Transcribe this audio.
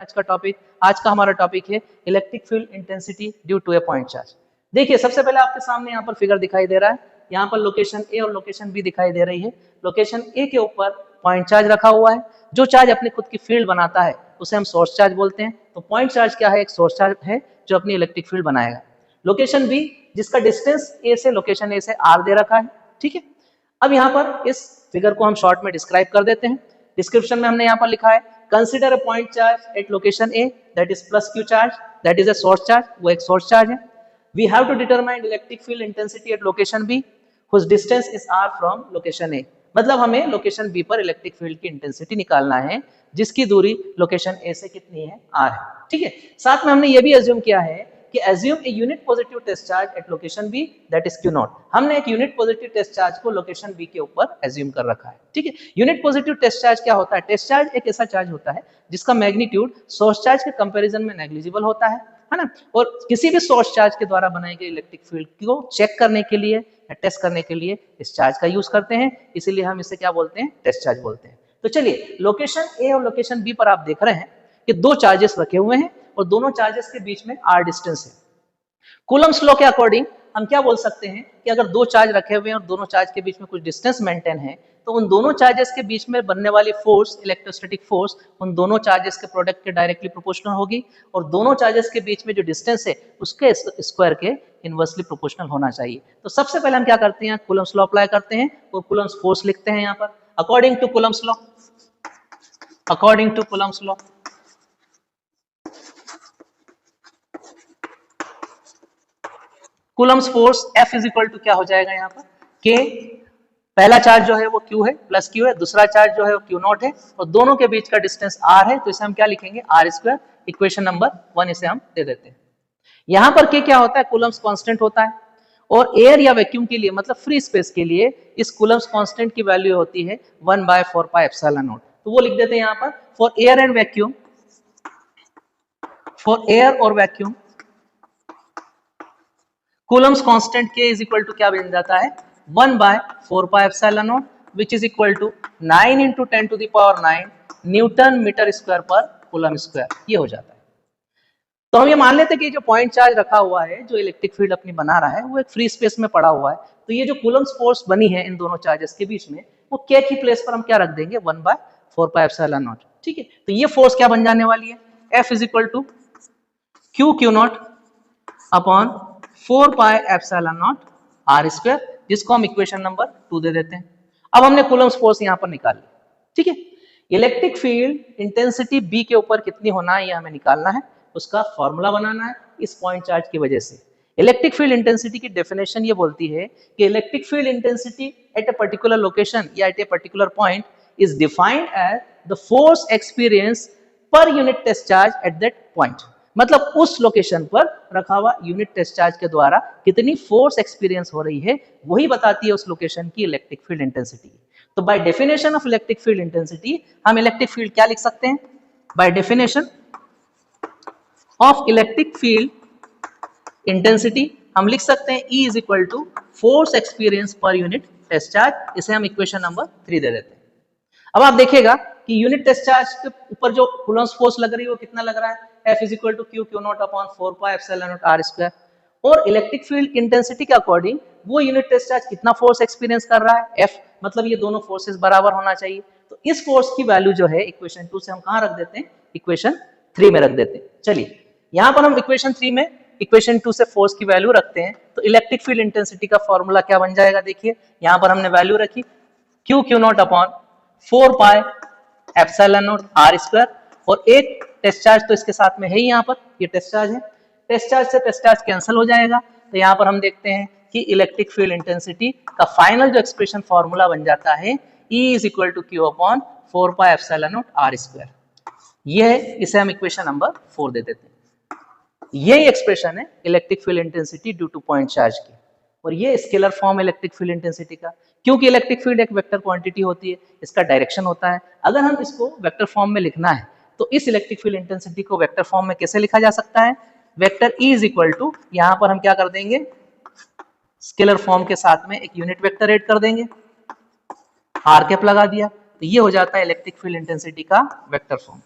आज का हमारा टॉपिक है electric field intensity due to a point charge. देखिए सबसे पहले आपके सामने यहाँ पर फिगर दिखाई दे रहा है, यहाँ पर लोकेशन ए और लोकेशन बी दिखाई दे रही है। लोकेशन ए के ऊपर पॉइंट चार्ज रखा हुआ है, जो चार्ज अपनी खुद की फील्ड बनाता है उसे हम सोर्स चार्ज बोलते हैं। तो पॉइंट चार्ज क्या है? एक सोर्स चार्ज है जो अपनी इलेक्ट्रिक फील्ड बनाएगा। लोकेशन बी जिसका डिस्टेंस ए से लोकेशन ए से आर दे रखा है, ठीक है। अब यहाँ पर इस फिगर को हम शॉर्ट में डिस्क्राइब कर देते हैं। डिस्क्रिप्शन में हमने यहाँ पर लिखा है consider a point charge at location A that is plus q charge that is a source charge, वो एक सोर्स चार्ज है। We have to determine electric field intensity at location B whose distance is r from location A. मतलब हमें location B पर electric field की intensity निकालना है जिसकी दूरी लोकेशन ए से कितनी है? r है, ठीक है। साथ में हमने ये भी एज्यूम किया है कि assume a unit positive test charge at location B that is Q naught. हमने एक यूनिट पॉजिटिव टेस्ट चार्ज को लोकेशन बी के ऊपर एज्यूम कर रखा है, ठीक है। यूनिट पॉजिटिव टेस्ट चार्ज क्या होता है? टेस्ट चार्ज एक ऐसा चार्ज होता है जिसका मैग्नीट्यूड सोर्स चार्ज के कंपैरिजन में नेग्लिजिबल होता है ना। और किसी भी सोर्स चार्ज के द्वारा बनाई गई इलेक्ट्रिक फील्ड को चेक करने के लिए या टेस्ट करने के लिए इस चार्ज का यूज करते हैं, इसीलिए हम इसे क्या बोलते हैं? टेस्ट चार्ज बोलते हैं। तो चलिए लोकेशन ए और लोकेशन बी पर आप देख रहे हैं कि दो चार्जेस रखे हुए हैं और दोनों चार्जेस के बीच में r डिस्टेंस है। कूलम्स लॉ के अकॉर्डिंग हम क्या बोल सकते हैं कि अगर दो चार्ज रखे हुए हैं और दोनों चार्ज के बीच में कुछ डिस्टेंस मेंटेन है तो उन दोनों चार्जेस के बीच में बनने वाली फोर्स, इलेक्ट्रोस्टैटिक फोर्स, उन दोनों चार्जेस के प्रोडक्ट के डायरेक्टली प्रोपोर्शनल होगी और दोनों चार्जेस के बीच में जो डिस्टेंस है उसके स्क्वायर के इनवर्सली प्रोपोर्शनल होना चाहिए। तो सबसे पहले हम क्या करते हैं? कूलम्स लॉ अप्लाई करते हैं और कूलम्स फोर्स लिखते हैं यहाँ पर according to Coulomb's law. According to Coulomb's law Coulomb's force F is equal to क्या हो जाएगा यहाँ पर? K, पहला चार्ज जो है वो Q है, प्लस Q है, दूसरा चार्ज जो है वो Q नॉट है और दोनों के बीच का डिस्टेंस R है, तो इसे हम क्या लिखेंगे? R square. इक्वेशन नंबर 1 इसे हम दे देते हैं। यहाँ पर K क्या होता है? कूलम्स कांस्टेंट होता है और एयर या वैक्यूम के लिए मतलब फ्री स्पेस के लिए इस कूलम्स कांस्टेंट की वैल्यू होती है 1/4 पाई एप्सिलॉन नॉट। तो वो लिख देते हैं यहाँ पर for air and vacuum, for air और vacuum coulomb's constant K is equal to क्या बन जाता है? 1/4 pi epsilon naught which is equal to 9 × 10⁹ newton metre square per coulomb square, ये हो जाता है। तो हम ये मान लेते हैं कि जो पॉइंट चार्ज रखा हुआ है जो इलेक्ट्रिक फील्ड अपनी बना रहा है वो एक फ्री स्पेस में पड़ा हुआ है, तो ये जो कूलम्स फोर्स बनी है इन दोनों चार्जेस के बीच में वो K की प्लेस पर हम क्या रख देंगे? 1/4 पाई एप्सिलॉन नॉट, ठीक है। तो ये फोर्स क्या बन जाने वाली है? F is equal to Q naught upon 4 pi epsilon naught R square, जिसको हम इक्वेशन नंबर 2 दे देते हैं। अब हमने कूलम्स फोर्स यहाँ पर निकाल ली, ठीक है। इलेक्ट्रिक फील्ड इंटेंसिटी B के ऊपर कितनी होना है ये हमें निकालना है, उसका फॉर्मूला बनाना है इस पॉइंट चार्ज की वजह से। इलेक्ट्रिक फील्ड इंटेंसिटी की डेफिनेशन ये बोलती है कि electric field intensity at a particular location या at a particular point is defined as the force experience per unit test charge at that point. मतलब उस लोकेशन पर रखा हुआ यूनिट टेस्ट चार्ज के द्वारा कितनी फोर्स एक्सपीरियंस हो रही है वही बताती है उस लोकेशन की इलेक्ट्रिक फील्ड इंटेंसिटी। तो by definition of electric field intensity हम इलेक्ट्रिक फील्ड क्या लिख सकते हैं? By definition of electric field intensity हम लिख सकते हैं E is equal to force experience per unit test charge. इसे हम इक्वेशन नंबर 3 दे देते हैं। अब आप देखिएगा कि यूनिट टेस्ट चार्ज के ऊपर जो कूलम्स फोर्स लग रही है वो कितना लग रहा है? F is equal to Q naught upon 4 pi epsilon naught R square. और इलेक्ट्रिक फील्ड इंटेंसिटी के अकॉर्डिंग वो यूनिट टेस्ट चार्ज कितना फोर्स एक्सपीरियंस कर रहा है? F, मतलब ये दोनों फोर्सेस बराबर होना चाहिए। तो इस फोर्स की वैल्यू जो है इक्वेशन 2 से हम कहां रख देते हैं? इक्वेशन 3 में रख देते हैं। चलिए यहां पर हम इक्वेशन 3 में इक्वेशन 2 से फोर्स की वैल्यू रखते हैं तो इलेक्ट्रिक फील्ड इंटेंसिटी का फॉर्मूला क्या बन जाएगा? देखिए यहां पर हमने वैल्यू रखी Q naught upon 4 pi epsilon naught R square और एक टेस्ट चार्ज तो इसके साथ में है ही, यहाँ पर ये टेस्ट चार्ज है। टेस्ट चार्ज से टेस्ट चार्ज कैंसिल हो जाएगा तो यहाँ पर हम देखते हैं कि इलेक्ट्रिक फील्ड इंटेंसिटी का फाइनल जो एक्सप्रेशन फॉर्मूला बन जाता है E is equal to Q upon 4 pi epsilon naught R square. ये है, इसे हम इक्वेशन नंबर 4 दे देते हैं। यही एक्सप्रेशन है electric field intensity due two point charge की और ये scalar form electric field intensity का, क्योंकि इलेक्ट्रिक फील्ड एक वेक्टर क्वांटिटी होती है, इसका डायरेक्शन होता है। अगर हम इसको वेक्टर फॉर्म में लिखना है तो इस इलेक्ट्रिक फील्ड इंटेंसिटी को वेक्टर फॉर्म में कैसे लिखा जा सकता है? Vector E is equal to, यहां पर हम क्या कर देंगे? स्केलर फॉर्म के साथ में एक यूनिट वेक्टर ऐड कर देंगे, R कैप लगा दिया, तो ये हो जाता है इलेक्ट्रिक फील्ड इंटेंसिटी का वेक्टर फॉर्म।